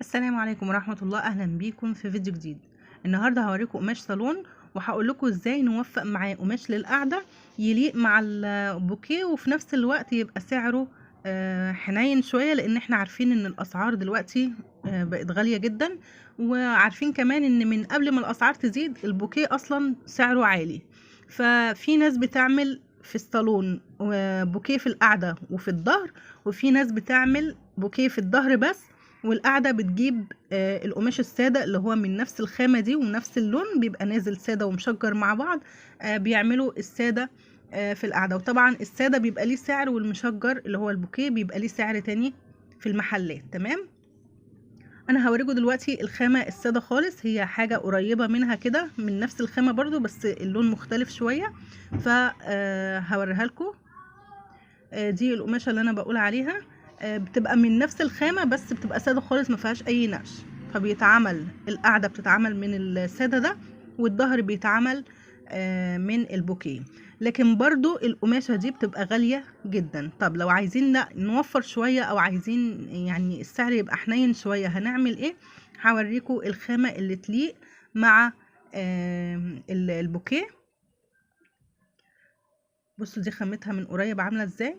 السلام عليكم ورحمة الله. أهلا بيكم في فيديو جديد. النهاردة هوريكم قماش صالون، وهقول لكم ازاي نوفق معاه قماش للقعدة يليق مع البوكيه وفي نفس الوقت يبقى سعره حنين شوية، لان احنا عارفين ان الاسعار دلوقتي بقت غالية جدا، وعارفين كمان ان من قبل ما الاسعار تزيد البوكيه اصلا سعره عالي. ففي ناس بتعمل في الصالون بوكيه في القعدة وفي الظهر، وفي ناس بتعمل بوكيه في الظهر بس، والقعدة بتجيب القماش السادة اللي هو من نفس الخامة دي ونفس اللون، بيبقى نازل سادة ومشجر مع بعض. بيعملوا السادة في القعدة، وطبعا السادة بيبقى ليه سعر، والمشجر اللي هو البوكيه بيبقى ليه سعر تاني في المحلات. تمام، انا هوريكم دلوقتي الخامة السادة خالص، هي حاجة قريبة منها كده، من نفس الخامة برضو بس اللون مختلف شوية، فهوريها لكم. دي القماشة اللي انا بقول عليها، بتبقى من نفس الخامة بس بتبقى سادة خالص، ما فيهاش اي نقش. فبيتعمل القعدة بتتعمل من السادة ده، والظهر بيتعمل من البوكيه. لكن برضو القماشة دي بتبقى غالية جدا. طب لو عايزين نوفر شوية او عايزين يعني السعر يبقى حنين شوية، هنعمل ايه؟ هوريكم الخامة اللي تليق مع البوكيه. بصوا دي خامتها من قريب عاملة ازاي.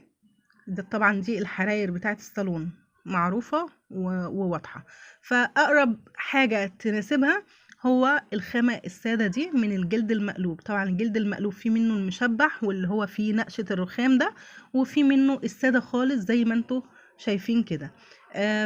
ده طبعا دي الحراير بتاعت الصالون معروفة وواضحة، فأقرب حاجة تناسبها هو الخامة السادة دي من الجلد المقلوب. طبعا الجلد المقلوب فيه منه المشبح واللي هو فيه نقشة الرخام ده، وفي منه السادة خالص زي ما انتوا شايفين كده.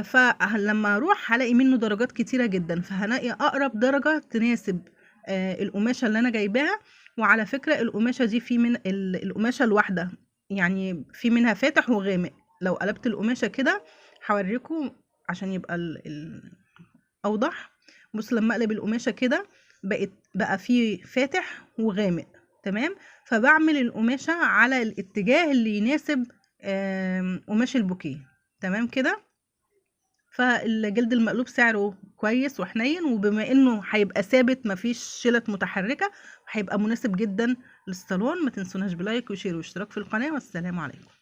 فلما اروح هلاقي منه درجات كتيرة جدا، فهلاقي اقرب درجة تناسب القماشة اللي انا جايباها. وعلى فكرة القماشة دي في من القماشة الواحدة يعني في منها فاتح وغامق. لو قلبت القماشة كده هوريكم عشان يبقى اوضح. بص لما اقلب القماشة كده بقى فيه فاتح وغامق. تمام، فبعمل القماشة على الاتجاه اللي يناسب قماش البوكيه. تمام كده. فالجلد المقلوب سعره كويس وحنين، وبما انه هيبقى ثابت مفيش شلت متحركة، هيبقى مناسب جدا للصالون. ما تنسوناش بلايك وشير واشتراك في القناة، والسلام عليكم.